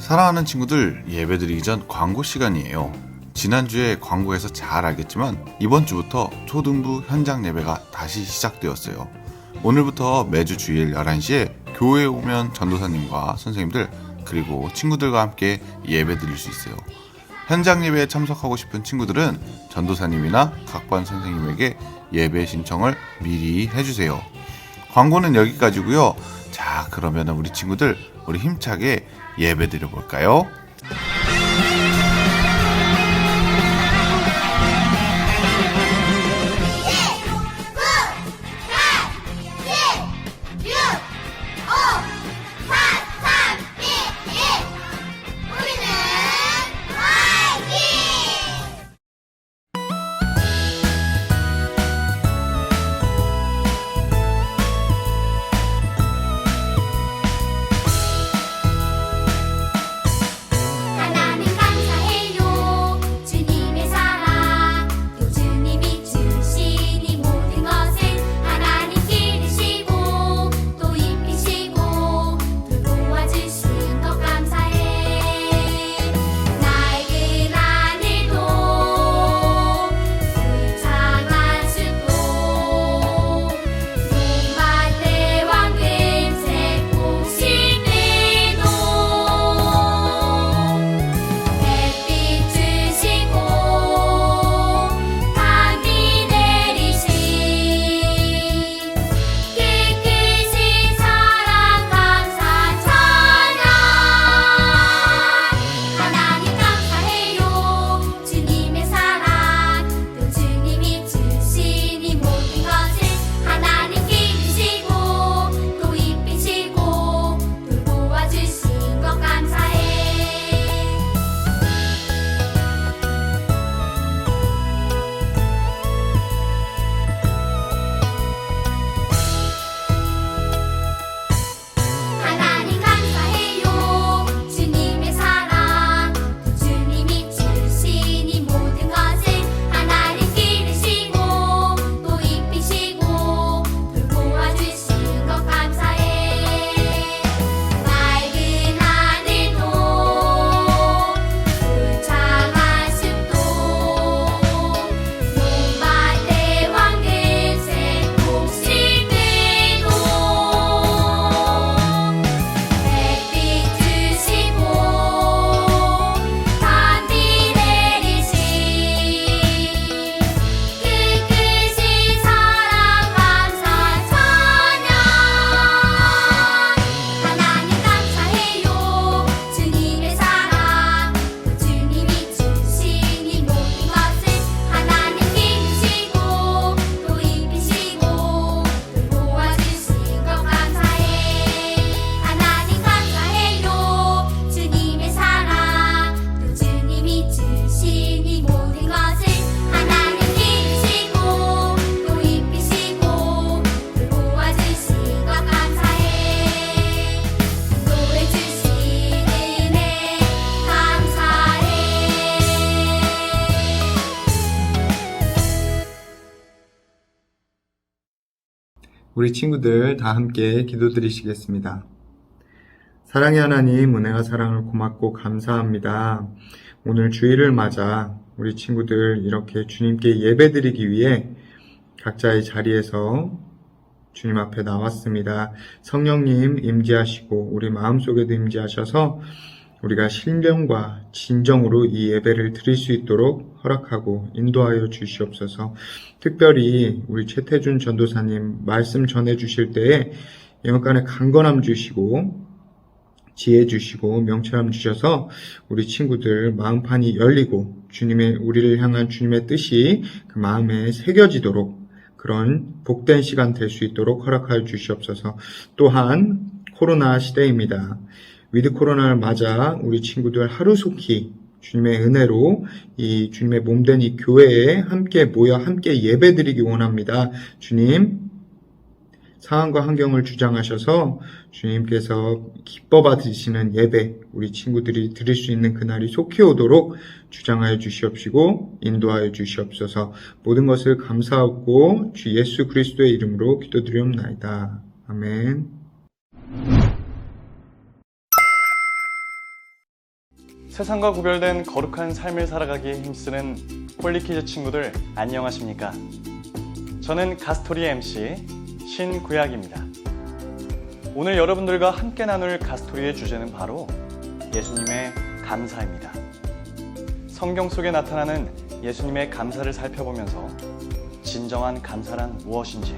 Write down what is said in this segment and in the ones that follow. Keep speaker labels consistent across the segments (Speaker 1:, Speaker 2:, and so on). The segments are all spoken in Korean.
Speaker 1: 사랑하는 친구들, 예배드리기 전 광고 시간이에요. 지난주에 광고에서 잘 알겠지만 이번 주부터 초등부 현장 예배가 다시 시작되었어요. 오늘부터 매주 주일 11시에 교회에 오면 전도사님과 선생님들 그리고 친구들과 함께 예배드릴 수 있어요. 현장 예배에 참석하고 싶은 친구들은 전도사님이나 각반 선생님에게 예배 신청을 미리 해주세요. 광고는 여기까지고요. 자, 그러면 우리 친구들 우리 힘차게 예배 드려볼까요?
Speaker 2: 우리 친구들 다 함께 기도드리시겠습니다. 사랑의 하나님, 은혜와 사랑을 고맙고 감사합니다. 오늘 주일을 맞아 우리 친구들 이렇게 주님께 예배드리기 위해 각자의 자리에서 주님 앞에 나왔습니다. 성령님 임재하시고 우리 마음속에도 임재하셔서 우리가 신령과 진정으로 이 예배를 드릴 수 있도록 허락하고 인도하여 주시옵소서. 특별히 우리 최태준 전도사님 말씀 전해주실 때에 영역간에 강건함 주시고 지혜 주시고 명철함 주셔서 우리 친구들 마음판이 열리고 우리를 향한 주님의 뜻이 그 마음에 새겨지도록 그런 복된 시간 될 수 있도록 허락하여 주시옵소서. 또한 코로나 시대입니다. 위드 코로나를 맞아 우리 친구들 하루속히 주님의 은혜로 이 주님의 몸된 이 교회에 함께 모여 함께 예배드리기 원합니다. 주님, 상황과 환경을 주장하셔서 주님께서 기뻐 받으시는 예배 우리 친구들이 드릴 수 있는 그날이 속히 오도록 주장하여 주시옵시고 인도하여 주시옵소서. 모든 것을 감사하고 주 예수 그리스도의 이름으로 기도드리옵나이다. 아멘.
Speaker 3: 세상과 구별된 거룩한 삶을 살아가기에 힘쓰는 홀리키즈 친구들 안녕하십니까? 저는 가스토리 MC 신구약입니다. 오늘 여러분들과 함께 나눌 가스토리의 주제는 바로 예수님의 감사입니다. 성경 속에 나타나는 예수님의 감사를 살펴보면서 진정한 감사란 무엇인지,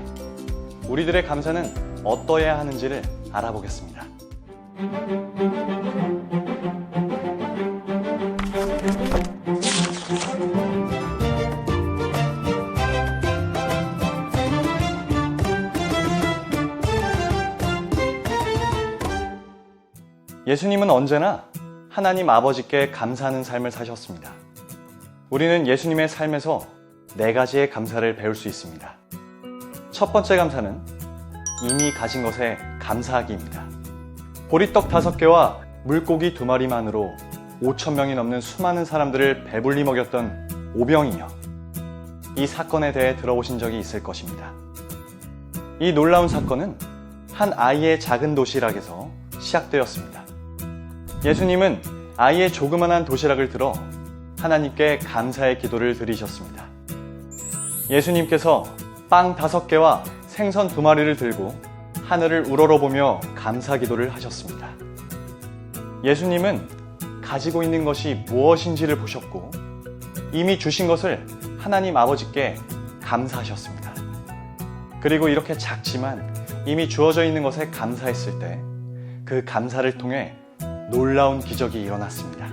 Speaker 3: 우리들의 감사는 어떠해야 하는지를 알아보겠습니다. 예수님은 언제나 하나님 아버지께 감사하는 삶을 사셨습니다. 우리는 예수님의 삶에서 4가지의 감사를 배울 수 있습니다. 첫 번째 감사는 이미 가진 것에 감사하기입니다. 보리떡 5개와 물고기 2마리만으로 5,000명이 넘는 수많은 사람들을 배불리 먹였던 오병이어. 이 사건에 대해 들어보신 적이 있을 것입니다. 이 놀라운 사건은 한 아이의 작은 도시락에서 시작되었습니다. 예수님은 아이의 조그만한 도시락을 들어 하나님께 감사의 기도를 드리셨습니다. 예수님께서 빵 5개와 생선 2마리를 들고 하늘을 우러러보며 감사 기도를 하셨습니다. 예수님은 가지고 있는 것이 무엇인지를 보셨고 이미 주신 것을 하나님 아버지께 감사하셨습니다. 그리고 이렇게 작지만 이미 주어져 있는 것에 감사했을 때 그 감사를 통해 놀라운 기적이 일어났습니다.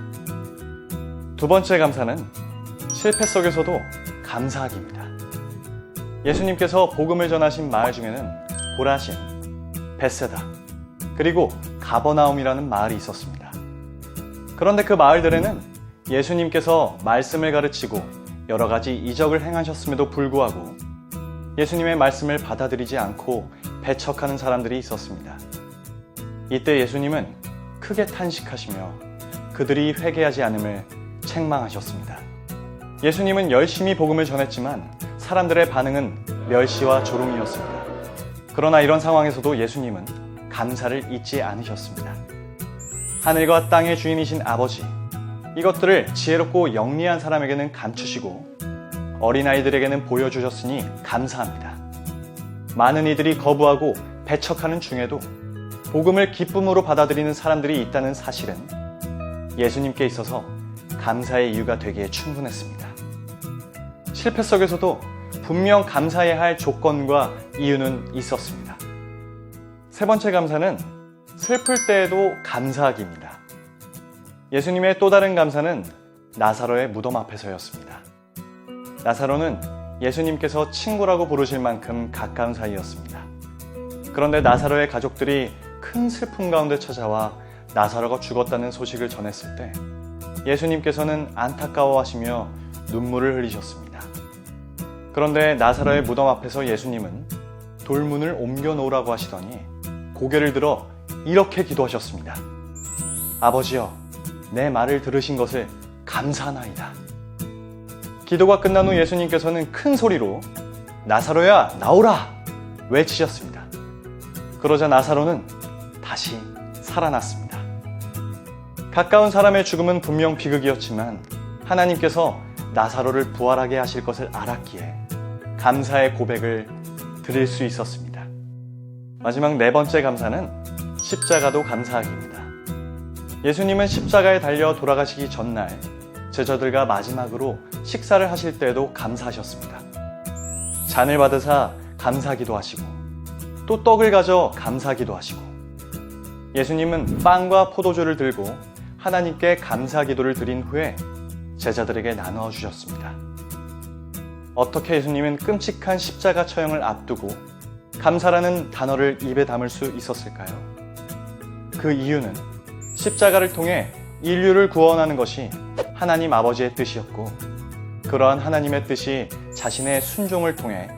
Speaker 3: 두 번째 감사는 실패 속에서도 감사하기입니다. 예수님께서 복음을 전하신 마을 중에는 고라신, 벳세다, 그리고 가버나움이라는 마을이 있었습니다. 그런데 그 마을들에는 예수님께서 말씀을 가르치고 여러 가지 이적을 행하셨음에도 불구하고 예수님의 말씀을 받아들이지 않고 배척하는 사람들이 있었습니다. 이때 예수님은 크게 탄식하시며 그들이 회개하지 않음을 책망하셨습니다. 예수님은 열심히 복음을 전했지만 사람들의 반응은 멸시와 조롱이었습니다. 그러나 이런 상황에서도 예수님은 감사를 잊지 않으셨습니다. 하늘과 땅의 주인이신 아버지, 이것들을 지혜롭고 영리한 사람에게는 감추시고 어린아이들에게는 보여주셨으니 감사합니다. 많은 이들이 거부하고 배척하는 중에도 복음을 기쁨으로 받아들이는 사람들이 있다는 사실은 예수님께 있어서 감사의 이유가 되기에 충분했습니다. 실패 속에서도 분명 감사해야 할 조건과 이유는 있었습니다. 세 번째 감사는 슬플 때에도 감사하기입니다. 예수님의 또 다른 감사는 나사로의 무덤 앞에서였습니다. 나사로는 예수님께서 친구라고 부르실 만큼 가까운 사이였습니다. 그런데 나사로의 가족들이 큰 슬픔 가운데 찾아와 나사로가 죽었다는 소식을 전했을 때 예수님께서는 안타까워하시며 눈물을 흘리셨습니다. 그런데 나사로의 무덤 앞에서 예수님은 돌문을 옮겨 놓으라고 하시더니 고개를 들어 이렇게 기도하셨습니다. 아버지여, 내 말을 들으신 것을 감사하나이다. 기도가 끝난 후 예수님께서는 큰 소리로 나사로야, 나오라! 외치셨습니다. 그러자 나사로는 다시 살아났습니다. 가까운 사람의 죽음은 분명 비극이었지만 하나님께서 나사로를 부활하게 하실 것을 알았기에 감사의 고백을 드릴 수 있었습니다. 마지막 4번째 감사는 십자가도 감사하기입니다. 예수님은 십자가에 달려 돌아가시기 전날 제자들과 마지막으로 식사를 하실 때에도 감사하셨습니다. 잔을 받으사 감사기도 하시고 또 떡을 가져 감사기도 하시고 예수님은 빵과 포도주를 들고 하나님께 감사기도를 드린 후에 제자들에게 나누어 주셨습니다. 어떻게 예수님은 끔찍한 십자가 처형을 앞두고 감사라는 단어를 입에 담을 수 있었을까요? 그 이유는 십자가를 통해 인류를 구원하는 것이 하나님 아버지의 뜻이었고 그러한 하나님의 뜻이 자신의 순종을 통해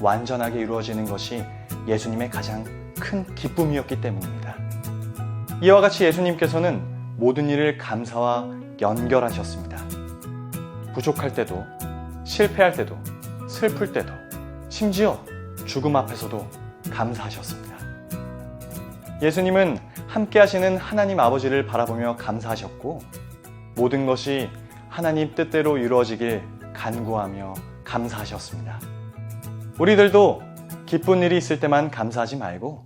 Speaker 3: 완전하게 이루어지는 것이 예수님의 가장 큰 기쁨이었기 때문입니다. 이와 같이 예수님께서는 모든 일을 감사와 연결하셨습니다. 부족할 때도, 실패할 때도, 슬플 때도, 심지어 죽음 앞에서도 감사하셨습니다. 예수님은 함께 하시는 하나님 아버지를 바라보며 감사하셨고 모든 것이 하나님 뜻대로 이루어지길 간구하며 감사하셨습니다. 우리들도 기쁜 일이 있을 때만 감사하지 말고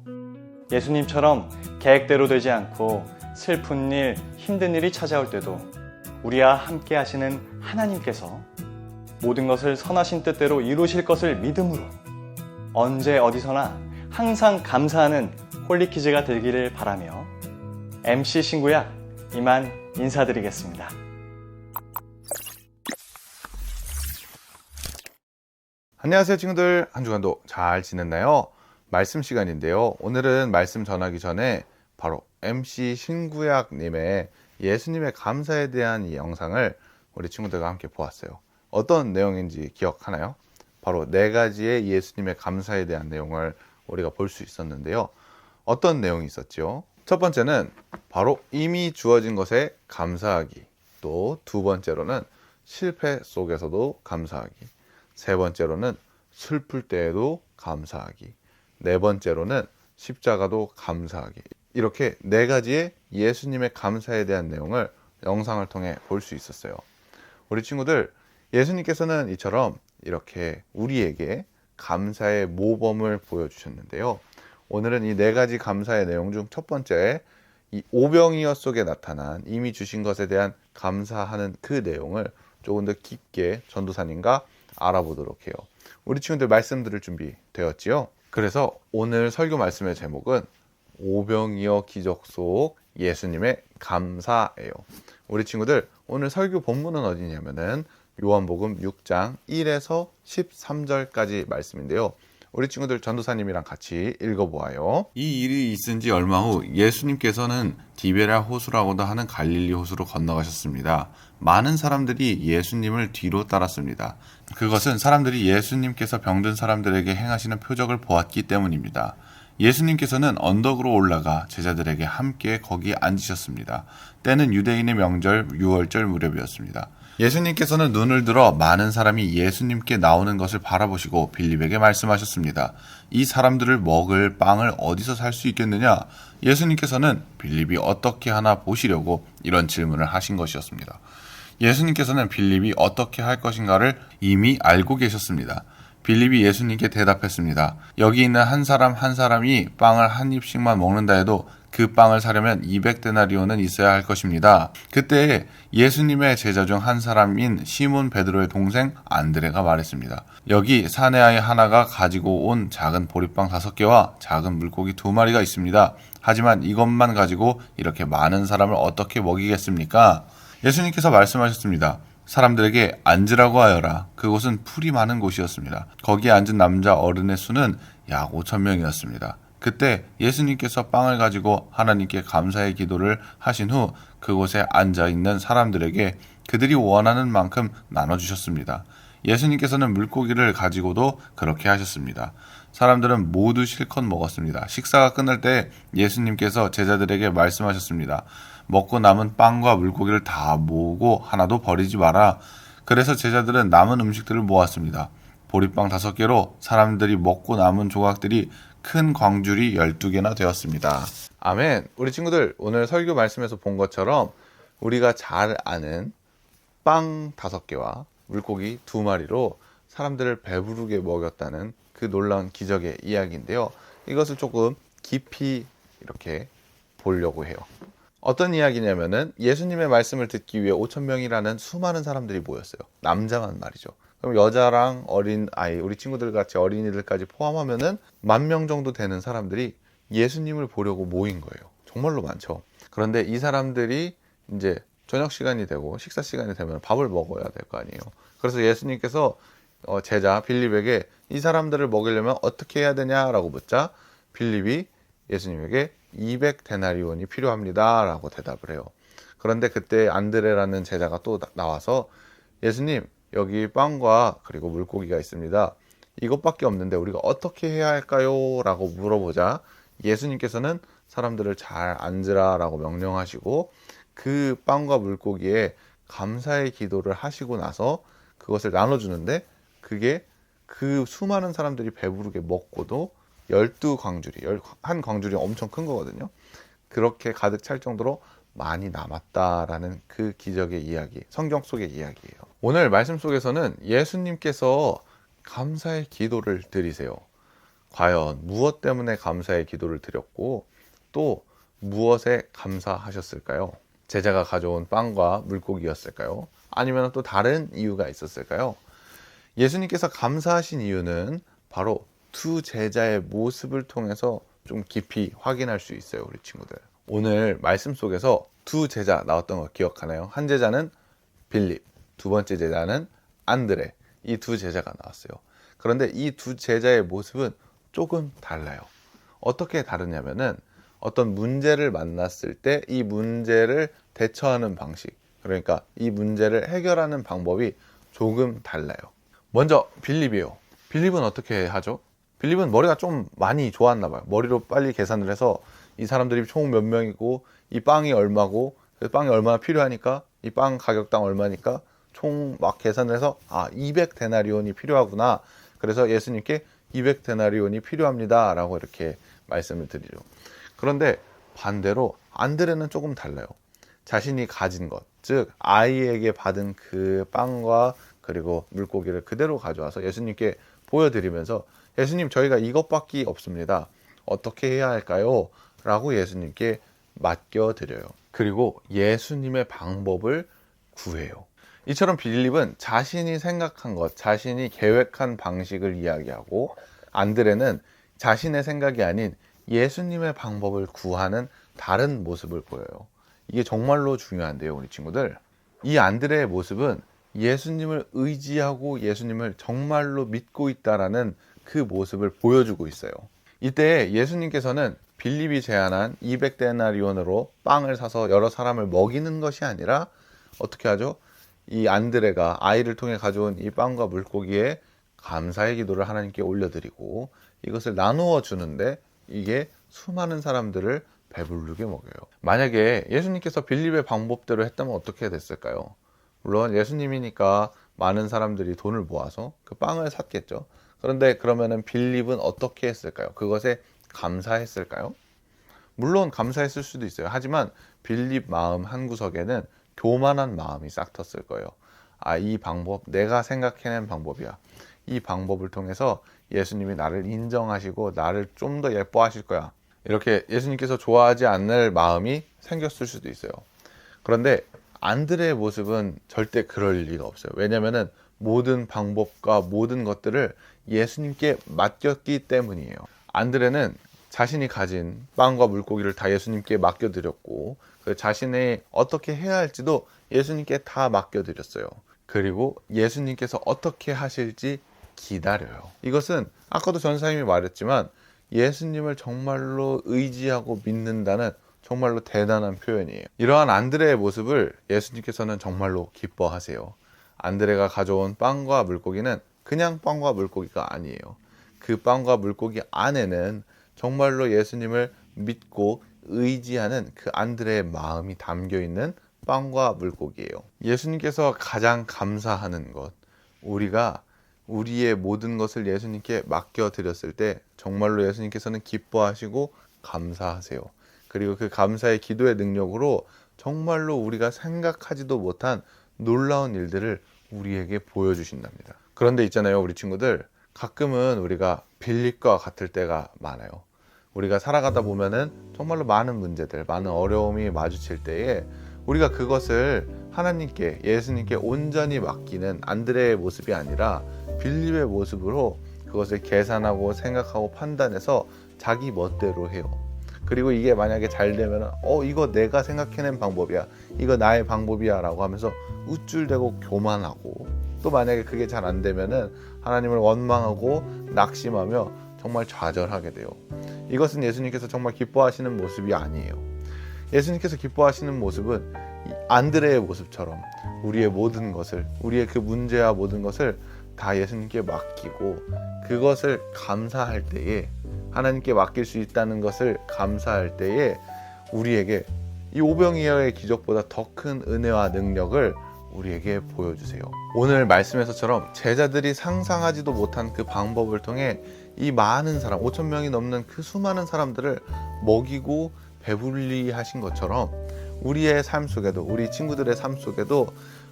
Speaker 3: 예수님처럼 계획대로 되지 않고 슬픈 일, 힘든 일이 찾아올 때도 우리와 함께 하시는 하나님께서 모든 것을 선하신 뜻대로 이루실 것을 믿음으로 언제 어디서나 항상 감사하는 홀리키즈가 되기를 바라며 MC 신구약 이만 인사드리겠습니다.
Speaker 1: 안녕하세요 친구들, 한 주간도 잘 지냈나요? 말씀 시간인데요. 오늘은 말씀 전하기 전에 바로 MC 신구약님의 예수님의 감사에 대한 이 영상을 우리 친구들과 함께 보았어요. 어떤 내용인지 기억하나요? 바로 4가지의 예수님의 감사에 대한 내용을 우리가 볼 수 있었는데요. 어떤 내용이 있었죠? 첫 번째는 바로 이미 주어진 것에 감사하기, 또 두 번째로는 실패 속에서도 감사하기, 세 번째로는 슬플 때에도 감사하기, 네 번째로는 십자가도 감사하기. 이렇게 4가지의 예수님의 감사에 대한 내용을 영상을 통해 볼 수 있었어요. 우리 친구들, 예수님께서는 이처럼 이렇게 우리에게 감사의 모범을 보여주셨는데요. 오늘은 이 4가지 감사의 내용 중 첫 번째, 이 오병이어 속에 나타난 이미 주신 것에 대한 감사하는 그 내용을 조금 더 깊게 전도사님과 알아보도록 해요. 우리 친구들 말씀 들을 준비 되었지요? 그래서 오늘 설교 말씀의 제목은 오병이어 기적 속 예수님의 감사예요. 우리 친구들, 오늘 설교 본문은 어디냐면은 요한복음 6장 1에서 13절까지 말씀인데요. 우리 친구들 전도사님이랑 같이 읽어보아요. 이 일이 있은 지 얼마 후 예수님께서는 디베랴 호수라고도 하는 갈릴리 호수로 건너가셨습니다. 많은 사람들이 예수님을 뒤로 따랐습니다. 그것은 사람들이 예수님께서 병든 사람들에게 행하시는 표적을 보았기 때문입니다. 예수님께서는 언덕으로 올라가 제자들에게 함께 거기 앉으셨습니다. 때는 유대인의 명절 유월절 무렵이었습니다. 예수님께서는 눈을 들어 많은 사람이 예수님께 나오는 것을 바라보시고 빌립에게 말씀하셨습니다. 이 사람들을 먹을 빵을 어디서 살 수 있겠느냐? 예수님께서는 빌립이 어떻게 하나 보시려고 이런 질문을 하신 것이었습니다. 예수님께서는 빌립이 어떻게 할 것인가를 이미 알고 계셨습니다. 빌립이 예수님께 대답했습니다. 여기 있는 한 사람 한 사람이 빵을 한 입씩만 먹는다 해도 그 빵을 사려면 200데나리온은 있어야 할 것입니다. 그때 예수님의 제자 중 한 사람인 시몬 베드로의 동생 안드레가 말했습니다. 여기 사내아이 하나가 가지고 온 작은 보리빵 5개와 작은 물고기 2마리가 있습니다. 하지만 이것만 가지고 이렇게 많은 사람을 어떻게 먹이겠습니까? 예수님께서 말씀하셨습니다. 사람들에게 앉으라고 하여라. 그곳은 풀이 많은 곳이었습니다. 거기에 앉은 남자 어른의 수는 약 5,000명이었습니다. 그때 예수님께서 빵을 가지고 하나님께 감사의 기도를 하신 후 그곳에 앉아있는 사람들에게 그들이 원하는 만큼 나눠주셨습니다. 예수님께서는 물고기를 가지고도 그렇게 하셨습니다. 사람들은 모두 실컷 먹었습니다. 식사가 끝날 때 예수님께서 제자들에게 말씀하셨습니다. 먹고 남은 빵과 물고기를 다 모으고 하나도 버리지 마라. 그래서 제자들은 남은 음식들을 모았습니다. 보리빵 5개로 사람들이 먹고 남은 조각들이 큰 광줄이 12개나 되었습니다. 아멘. 우리 친구들, 오늘 설교 말씀에서 본 것처럼 우리가 잘 아는 빵 5개와 물고기 2마리로 사람들을 배부르게 먹였다는 그 놀라운 기적의 이야기인데요. 이것을 조금 깊이 이렇게 보려고 해요. 어떤 이야기냐면은 예수님의 말씀을 듣기 위해 5,000명이라는 수많은 사람들이 모였어요. 남자만 말이죠. 그럼 여자랑 어린 아이, 우리 친구들 같이 어린이들까지 포함하면은 10,000명 정도 되는 사람들이 예수님을 보려고 모인 거예요. 정말로 많죠. 그런데 이 사람들이 이제 저녁 시간이 되고 식사 시간이 되면 밥을 먹어야 될 거 아니에요. 그래서 예수님께서 제자 빌립에게 이 사람들을 먹이려면 어떻게 해야 되냐라고 묻자 빌립이 예수님에게 200데나리온이 필요합니다 라고 대답을 해요. 그런데 그때 안드레라는 제자가 또 나와서 예수님, 여기 빵과 그리고 물고기가 있습니다. 이것밖에 없는데 우리가 어떻게 해야 할까요? 라고 물어보자 예수님께서는 사람들을 잘 앉으라 라고 명령하시고 그 빵과 물고기에 감사의 기도를 하시고 나서 그것을 나눠주는데 그게 그 수많은 사람들이 배부르게 먹고도 12광줄이, 한 광줄이 엄청 큰 거거든요. 그렇게 가득 찰 정도로 많이 남았다라는 그 기적의 이야기, 성경 속의 이야기예요. 오늘 말씀 속에서는 예수님께서 감사의 기도를 드리세요. 과연 무엇 때문에 감사의 기도를 드렸고 또 무엇에 감사하셨을까요? 제자가 가져온 빵과 물고기였을까요? 아니면 또 다른 이유가 있었을까요? 예수님께서 감사하신 이유는 바로 두 제자의 모습을 통해서 좀 깊이 확인할 수 있어요, 우리 친구들. 오늘 말씀 속에서 두 제자 나왔던 거 기억하나요? 한 제자는 빌립, 두 번째 제자는 안드레. 이 두 제자가 나왔어요. 그런데 이 두 제자의 모습은 조금 달라요. 어떻게 다르냐면은 어떤 문제를 만났을 때 이 문제를 대처하는 방식, 그러니까 이 문제를 해결하는 방법이 조금 달라요. 먼저 빌립이에요. 빌립은 어떻게 하죠? 빌립은 머리가 좀 많이 좋았나 봐요. 머리로 빨리 계산을 해서 이 사람들이 총 몇 명이고 이 빵이 얼마고 그 빵이 얼마나 필요하니까 이 빵 가격당 얼마니까 총 막 계산을 해서 200데나리온이 필요하구나. 그래서 예수님께 200데나리온이 필요합니다 라고 이렇게 말씀을 드리죠. 그런데 반대로 안드레는 조금 달라요. 자신이 가진 것, 즉 아이에게 받은 그 빵과 그리고 물고기를 그대로 가져와서 예수님께 보여드리면서 예수님, 저희가 이것밖에 없습니다. 어떻게 해야 할까요? 라고 예수님께 맡겨드려요. 그리고 예수님의 방법을 구해요. 이처럼 빌립은 자신이 생각한 것, 자신이 계획한 방식을 이야기하고 안드레는 자신의 생각이 아닌 예수님의 방법을 구하는 다른 모습을 보여요. 이게 정말로 중요한데요, 우리 친구들. 이 안드레의 모습은 예수님을 의지하고 예수님을 정말로 믿고 있다라는 그 모습을 보여주고 있어요. 이때 예수님께서는 빌립이 제안한 200데나리온으로 빵을 사서 여러 사람을 먹이는 것이 아니라 어떻게 하죠? 이 안드레가 아이를 통해 가져온 이 빵과 물고기에 감사의 기도를 하나님께 올려드리고 이것을 나누어 주는데 이게 수많은 사람들을 배부르게 먹여요. 만약에 예수님께서 빌립의 방법대로 했다면 어떻게 됐을까요? 물론 예수님이니까 많은 사람들이 돈을 모아서 그 빵을 샀겠죠. 그런데 그러면은 빌립은 어떻게 했을까요? 그것에 감사했을까요? 물론 감사했을 수도 있어요. 하지만 빌립 마음 한구석에는 교만한 마음이 싹 텄을 거예요. 이 방법 내가 생각해낸 방법이야. 이 방법을 통해서 예수님이 나를 인정하시고 나를 좀 더 예뻐하실 거야. 이렇게 예수님께서 좋아하지 않을 마음이 생겼을 수도 있어요. 그런데 안드레의 모습은 절대 그럴 리가 없어요. 왜냐하면 모든 방법과 모든 것들을 예수님께 맡겼기 때문이에요. 안드레는 자신이 가진 빵과 물고기를 다 예수님께 맡겨드렸고 그 자신이 어떻게 해야 할지도 예수님께 다 맡겨드렸어요. 그리고 예수님께서 어떻게 하실지 기다려요. 이것은 아까도 전사님이 말했지만 예수님을 정말로 의지하고 믿는다는 정말로 대단한 표현이에요. 이러한 안드레의 모습을 예수님께서는 정말로 기뻐하세요. 안드레가 가져온 빵과 물고기는 그냥 빵과 물고기가 아니에요. 그 빵과 물고기 안에는 정말로 예수님을 믿고 의지하는 그 안드레의 마음이 담겨 있는 빵과 물고기예요. 예수님께서 가장 감사하는 것, 우리가 우리의 모든 것을 예수님께 맡겨드렸을 때 정말로 예수님께서는 기뻐하시고 감사하세요. 그리고 그 감사의 기도의 능력으로 정말로 우리가 생각하지도 못한 놀라운 일들을 우리에게 보여주신답니다. 그런데 있잖아요, 우리 친구들. 가끔은 우리가 빌립과 같을 때가 많아요. 우리가 살아가다 보면은 정말로 많은 문제들, 많은 어려움이 마주칠 때에 우리가 그것을 하나님께, 예수님께 온전히 맡기는 안드레의 모습이 아니라 빌립의 모습으로 그것을 계산하고 생각하고 판단해서 자기 멋대로 해요. 그리고 이게 만약에 잘 되면 이거 내가 생각해낸 방법이야, 이거 나의 방법이야 라고 하면서 우쭐대고 교만하고, 또 만약에 그게 잘 안 되면은 하나님을 원망하고 낙심하며 정말 좌절하게 돼요. 이것은 예수님께서 정말 기뻐하시는 모습이 아니에요. 예수님께서 기뻐하시는 모습은 안드레의 모습처럼 우리의 모든 것을, 우리의 그 문제와 모든 것을 다 예수님께 맡기고 그것을 감사할 때에, 하나님께 맡길 수 있다는 것을 감사할 때에 우리에게 이 오병이어의 기적보다 더 큰 은혜와 능력을 우리에게 보여주세요. 오늘 말씀에서처럼 제자들이 상상하지도 못한 그 방법을 통해 이 많은 사람, 5,000명이 넘는 그 수많은 사람들을 먹이고 배불리 하신 것처럼 우리의 삶 속에도, 우리 친구들의 삶 속에도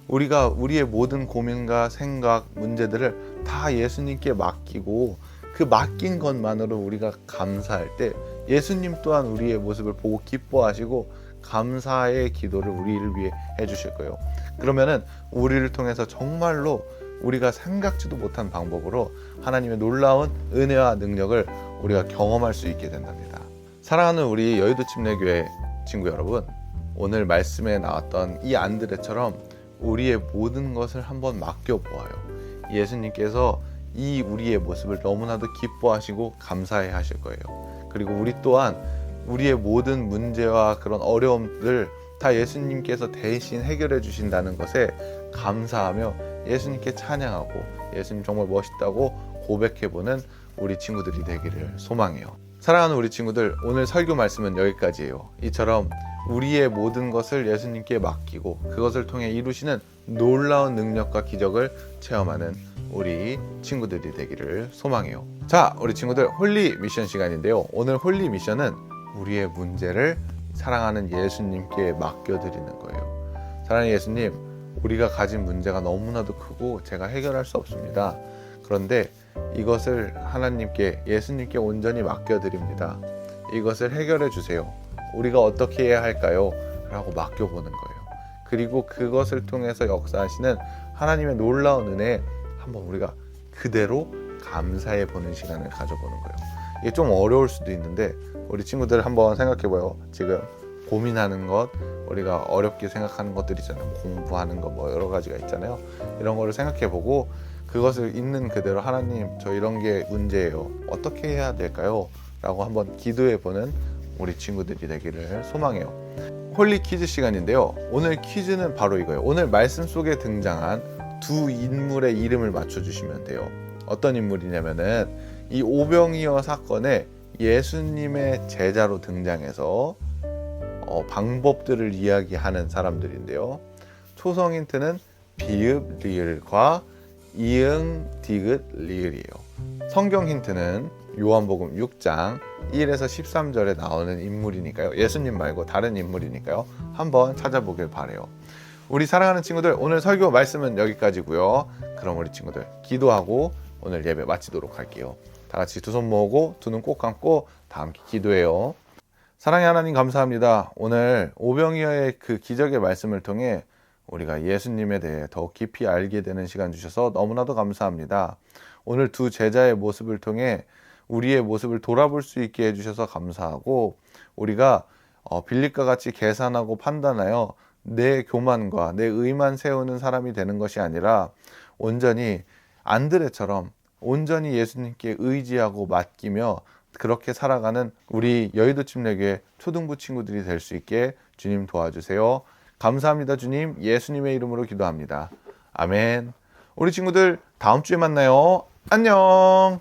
Speaker 1: 우리가 우리의 모든 고민과 생각, 문제들을 다 예수님께 맡기고 그 맡긴 것만으로 우리가 감사할 때 예수님 또한 우리의 모습을 보고 기뻐하시고 감사의 기도를 우리를 위해 해주실 거예요. 그러면은 우리를 통해서 정말로 우리가 생각지도 못한 방법으로 하나님의 놀라운 은혜와 능력을 우리가 경험할 수 있게 된답니다. 사랑하는 우리 여의도 침례교회 친구 여러분, 오늘 말씀에 나왔던 이 안드레처럼 우리의 모든 것을 한번 맡겨보아요. 예수님께서 이 우리의 모습을 너무나도 기뻐하시고 감사해 하실 거예요. 그리고 우리 또한 우리의 모든 문제와 그런 어려움들 다 예수님께서 대신 해결해 주신다는 것에 감사하며 예수님께 찬양하고 예수님 정말 멋있다고 고백해보는 우리 친구들이 되기를 소망해요. 사랑하는 우리 친구들, 오늘 설교 말씀은 여기까지예요. 이처럼 우리의 모든 것을 예수님께 맡기고 그것을 통해 이루시는 놀라운 능력과 기적을 체험하는 우리 친구들이 되기를 소망해요. 자, 우리 친구들, 홀리 미션 시간인데요. 오늘 홀리 미션은 우리의 문제를 사랑하는 예수님께 맡겨드리는 거예요. 사랑하는 예수님, 우리가 가진 문제가 너무나도 크고 제가 해결할 수 없습니다. 그런데 이것을 하나님께, 예수님께 온전히 맡겨드립니다. 이것을 해결해 주세요. 우리가 어떻게 해야 할까요? 라고 맡겨보는 거예요. 그리고 그것을 통해서 역사하시는 하나님의 놀라운 은혜에 한번 우리가 그대로 감사해 보는 시간을 가져보는 거예요. 이게 좀 어려울 수도 있는데 우리 친구들 한번 생각해봐요. 지금 고민하는 것, 우리가 어렵게 생각하는 것들 있잖아요. 공부하는 거 뭐 여러 가지가 있잖아요. 이런 거를 생각해보고 그것을 있는 그대로 하나님, 저 이런 게 문제예요. 어떻게 해야 될까요? 라고 한번 기도해보는 우리 친구들이 되기를 소망해요. 홀리 퀴즈 시간인데요. 오늘 퀴즈는 바로 이거예요. 오늘 말씀 속에 등장한 두 인물의 이름을 맞춰주시면 돼요. 어떤 인물이냐면은 이 오병이어 사건에 예수님의 제자로 등장해서 방법들을 이야기하는 사람들인데요. 초성 힌트는 비읍 리을과 이응 디귿 리을이에요. 성경 힌트는 요한복음 6장 1에서 13절에 나오는 인물이니까요. 예수님 말고 다른 인물이니까요. 한번 찾아보길 바래요. 우리 사랑하는 친구들, 오늘 설교 말씀은 여기까지고요. 그럼 우리 친구들 기도하고 오늘 예배 마치도록 할게요. 다 같이 두 손 모으고 두 눈 꼭 감고 다 함께 기도해요. 사랑의 하나님, 감사합니다. 오늘 오병이어의 그 기적의 말씀을 통해 우리가 예수님에 대해 더 깊이 알게 되는 시간 주셔서 너무나도 감사합니다. 오늘 두 제자의 모습을 통해 우리의 모습을 돌아볼 수 있게 해주셔서 감사하고, 우리가 빌립과 같이 계산하고 판단하여 내 교만과 내 의만 세우는 사람이 되는 것이 아니라 온전히 안드레처럼 온전히 예수님께 의지하고 맡기며 그렇게 살아가는 우리 여의도 침례교회 초등부 친구들이 될 수 있게 주님 도와주세요. 감사합니다. 주님, 예수님의 이름으로 기도합니다. 아멘. 우리 친구들 다음 주에 만나요. 안녕.